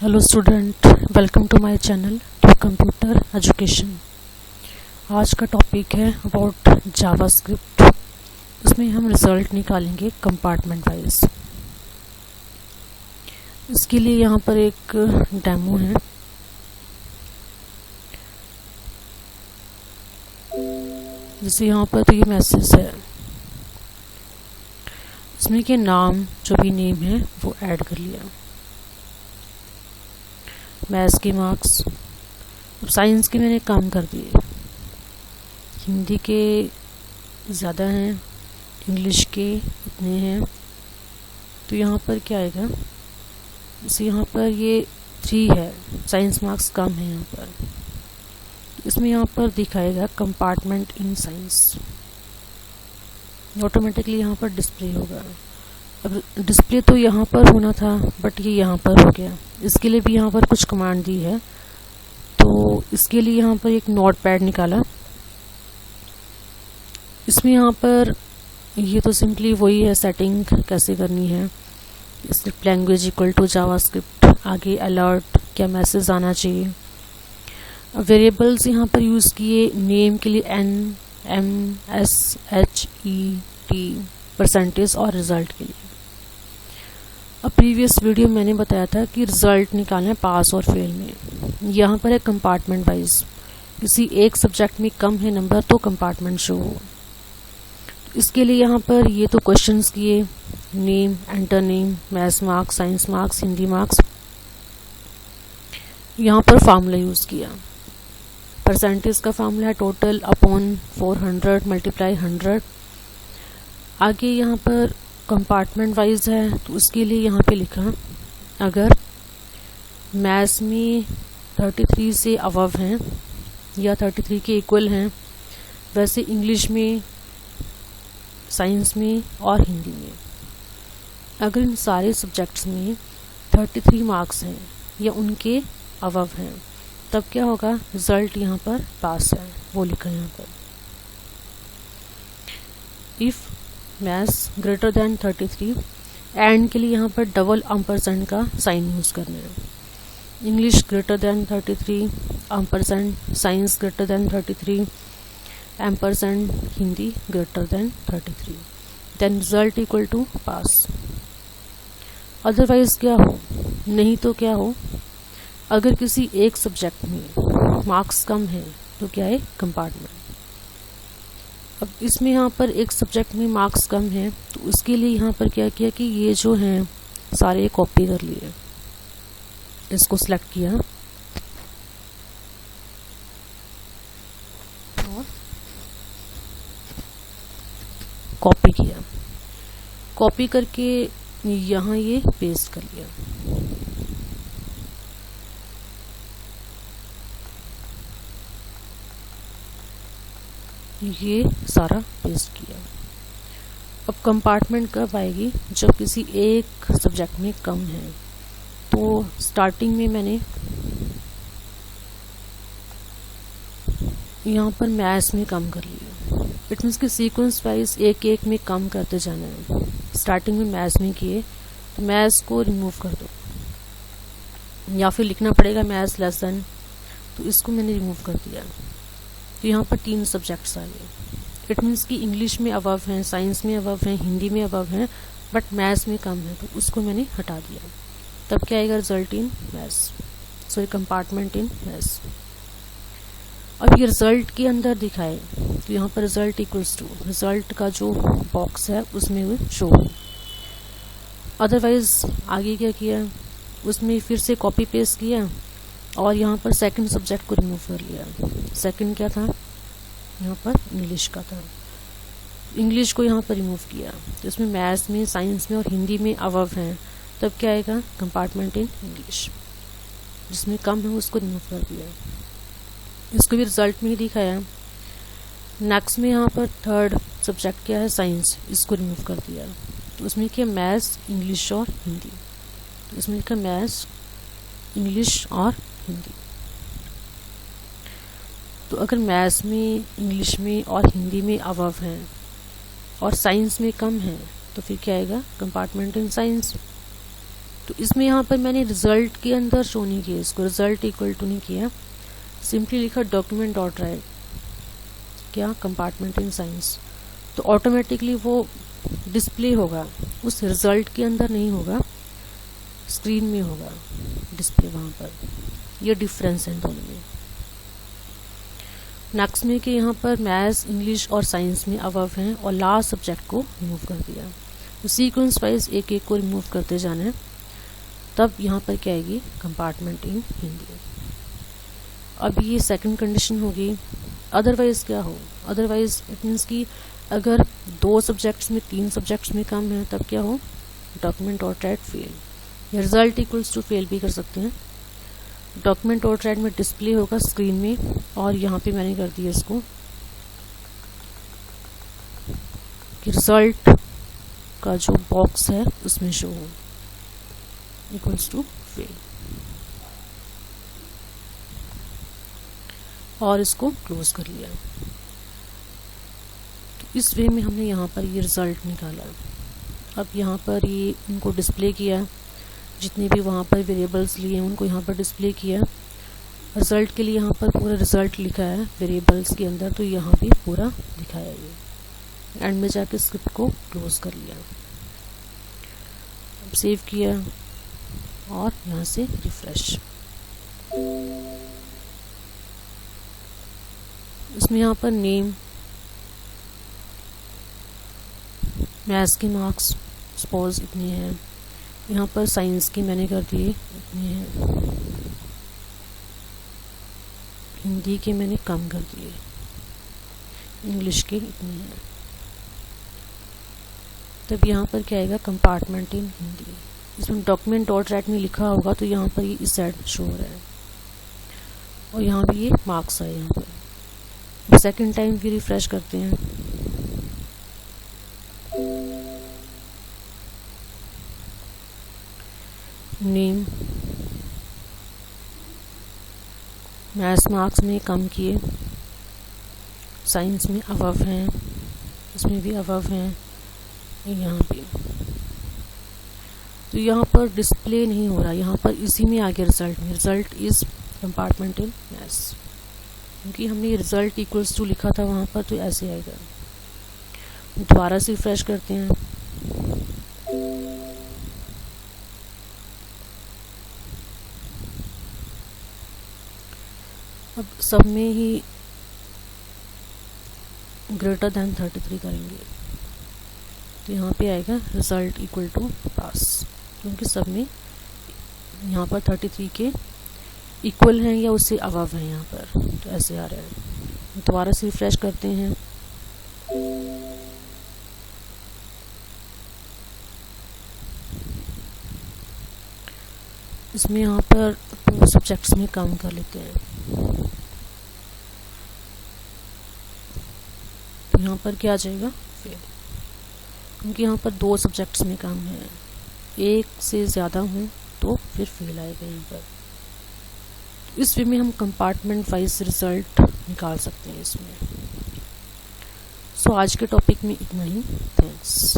Hello student, welcome to my channel to computer education. आज का topic है about JavaScript. इसमें हम रिजल्ट निकालेंगे कंपार्टमेंट वाइज। इसके लिए यहाँ पर एक डेमो है। जैसे यहाँ पर तो ये मैसेज है, इसमें के नाम जो भी नेम है वो ऐड कर लिया। मैथ्स के मार्क्स, अब साइंस के मैंने कम कर दिए, हिंदी के ज़्यादा हैं, इंग्लिश के इतने हैं। तो यहाँ पर क्या आएगा, जैसे यहाँ पर ये 3 है, साइंस मार्क्स कम है यहाँ पर। इसमें यहाँ पर दिखाएगा कंपार्टमेंट इन साइंस, ऑटोमेटिकली यहाँ पर डिस्प्ले होगा। अब डिस्प्ले तो यहाँ पर होना था बट ये यहाँ पर हो गया। इसके लिए भी यहाँ पर कुछ कमांड दी है, तो इसके लिए यहाँ पर एक नोट पैड निकाला। इसमें यहाँ पर ये तो सिंपली वही है, सेटिंग कैसे करनी है। Script language equal to JavaScript, आगे अलर्ट क्या मैसेज आना चाहिए। वेरिएबल्स यहाँ पर यूज़ किए, नेम के लिए NMSHET परसेंटेज और रिजल्ट के लिए। अब प्रीवियस वीडियो मैंने बताया था कि रिजल्ट निकालना है पास और फेल में। यहाँ पर है कंपार्टमेंट वाइज, किसी एक सब्जेक्ट में कम है नंबर तो कंपार्टमेंट शो हो। इसके लिए यहाँ पर ये तो क्वेश्चंस किए, name, enter name, maths marks, science marks, Hindi marks. यहाँ पर फार्मूला यूज़ किया, परसेंटेज का फार्मूला है टोटल अपॉन 400 मल्टीप्लाई 100। आगे यहाँ पर कंपार्टमेंट वाइज है, तो उसके लिए यहाँ पे लिखा अगर मैथ्स में 33 से अबव हैं या 33 के इक्वल हैं, वैसे इंग्लिश में, साइंस में और हिंदी में अगर इन सारे सब्जेक्ट्स में 33 मार्क्स हैं या उनके अबव हैं, तब क्या होगा, रिजल्ट यहाँ पर पास है, वो लिखा है यहाँ पर। If maths greater than 33, and के लिए यहाँ पर डबल एम्परसेंड का साइन यूज़ करना है। English greater than 33 ampersand, science greater than 33 ampersand, Hindi greater than 33, then result equal to pass. Otherwise क्या हो, नहीं तो क्या हो, अगर किसी एक सब्जेक्ट में मार्क्स कम है तो क्या है, कंपार्टमेंट। अब इसमें यहाँ पर एक सब्जेक्ट में मार्क्स कम है, तो उसके लिए यहाँ पर क्या किया कि ये जो हैं सारे कॉपी कर लिए, इसको सिलेक्ट किया और कॉपी किया। कॉपी करके यहाँ ये पेस्ट कर लिया। ये सारा पेस्ट किया। अब कंपार्टमेंट कब आएगी, जब किसी एक सब्जेक्ट में कम है। तो स्टार्टिंग में मैंने यहाँ पर मैथ्स में कम कर लिया। इट मीन्स कि सीक्वेंस वाइज एक एक में कम करते जाना है। स्टार्टिंग में मैथ्स में किए तो मैथ्स को रिमूव कर दो, या फिर लिखना पड़ेगा मैथ्स लेसन, तो इसको मैंने रिमूव कर दिया। तो यहाँ पर 3 सब्जेक्ट्स आ गए। इट मीन्स कि इंग्लिश में अबव हैं, साइंस में अबव हैं, हिंदी में अबव हैं, बट मैथ्स में कम है, तो उसको मैंने हटा दिया। तब क्या आएगा, result in maths, so compartment in maths. अब ये रिजल्ट के अंदर दिखाए तो यहाँ पर रिजल्ट इक्वल्स टू, रिजल्ट का जो बॉक्स है उसमें वो शो हो। अदरवाइज आगे क्या किया, उसमें फिर से कॉपी पेस्ट किया और यहाँ पर सेकंड सब्जेक्ट को रिमूव कर लिया। सेकंड क्या था, यहाँ पर इंग्लिश का था, इंग्लिश को यहाँ पर रिमूव किया। तो इसमें मैथ्स में, साइंस में और हिंदी में अबव हैं, तब क्या आएगा, कंपार्टमेंट इन इंग्लिश। जिसमें कम है उसको रिमूव कर दिया। इसको भी रिजल्ट में ही दिखाया। नेक्स्ट में यहाँ पर थर्ड सब्जेक्ट क्या है, साइंस, इसको रिमूव कर दिया। तो उसमें क्या, मैथ्स, इंग्लिश और हिंदी। तो इसमें लिखा मैथ्स, इंग्लिश और हिंदी। तो अगर मैथ्स में, इंग्लिश में और हिंदी में अबव हैं और साइंस में कम है, तो फिर क्या आएगा, कंपार्टमेंट इन साइंस। तो इसमें यहाँ पर मैंने रिजल्ट के अंदर शो नहीं किया, इसको रिजल्ट इक्वल टू नहीं किया, सिंपली लिखा डॉक्यूमेंट डॉट राइट क्या कंपार्टमेंट इन साइंस, तो ऑटोमेटिकली वो डिस्प्ले होगा, उस रिजल्ट के अंदर नहीं होगा, स्क्रीन में होगा डिस्प्ले वहाँ पर। ये डिफरेंस है दोनों में। नेक्स्ट में कि यहाँ पर मैथ्स, इंग्लिश और साइंस में अबव हैं और लास्ट सब्जेक्ट को रिमूव कर दिया, तो सीक्वेंस वाइज एक एक को रिमूव करते जाना है, तब यहाँ पर क्या आएगी कंपार्टमेंट इन हिंदी। अब ये सेकंड कंडीशन होगी। अदरवाइज क्या हो, अदरवाइज इट मीन्स कि अगर 2 सब्जेक्ट्स में 3 सब्जेक्ट्स में कम है तब क्या हो, डॉक्यूमेंट डॉट राइट फेल, या रिजल्ट इक्वल्स टू फेल भी कर सकते हैं। डॉक्यूमेंट डॉट राइट में डिस्प्ले होगा स्क्रीन में, और यहाँ पे मैंने कर दिया इसको कि रिजल्ट का जो बॉक्स है उसमें शो हो, इक्वल्स टू फेल, और इसको क्लोज कर लिया। तो इस वे में हमने यहाँ पर ये रिजल्ट निकाला। अब यहाँ पर ये इनको डिस्प्ले किया, जितने भी वहाँ पर वेरिएबल्स लिए उनको यहाँ पर डिस्प्ले किया। रिजल्ट के लिए यहाँ पर पूरा रिजल्ट लिखा है वेरिएबल्स के अंदर, तो यहाँ पे पूरा दिखाया ये। एंड में जाके स्क्रिप्ट को क्लोज कर लिया, सेव किया और यहाँ से रिफ्रेश। इसमें यहाँ पर नेम, मैथ्स के मार्क्स सपोज इतने हैं, यहाँ पर साइंस की मैंने कर दिए इतने हैं, हिंदी के मैंने कम कर दिए, इंग्लिश के इतने हैं। तब यहाँ पर क्या आएगा कंपार्टमेंट इन हिंदी। इसमें डॉक्यूमेंट डॉट राइट में लिखा होगा तो यहाँ पर ये इस साइड शो हो रहा है, और यहाँ भी ये मार्क्स आए। यहाँ पर सेकेंड टाइम भी रिफ्रेश करते हैं, नेम, मैथ्स मार्क्स में कम किए, साइंस में अबव हैं, इसमें भी अबव हैं, यहाँ पे तो यहाँ पर डिस्प्ले नहीं हो रहा, यहाँ पर इसी में आ गया रिजल्ट में, result is compartment in maths, क्योंकि हमने रिजल्ट इक्वल्स टू लिखा था वहाँ पर, तो ऐसे आएगा। दोबारा से रिफ्रेश करते हैं, अब सब में ही ग्रेटर दैन 33 करेंगे, तो यहाँ पे आएगा रिजल्ट इक्वल टू पास, क्योंकि सब में यहाँ पर 33 के इक्वल हैं या उससे अबव हैं यहाँ पर, तो ऐसे आ रहा है। दोबारा से रिफ्रेश करते हैं, इसमें यहाँ पर 2 सब्जेक्ट्स में कम कर लेते हैं, तो यहाँ पर क्या आ जाएगा फेल, क्योंकि यहाँ पर 2 सब्जेक्ट्स में कम है, 1 से ज़्यादा हूँ तो फिर फेल आएगा यहाँ पर। इस वे में हम कंपार्टमेंट वाइज रिजल्ट निकाल सकते हैं इसमें। सो आज के टॉपिक में इतना ही, थैंक्स।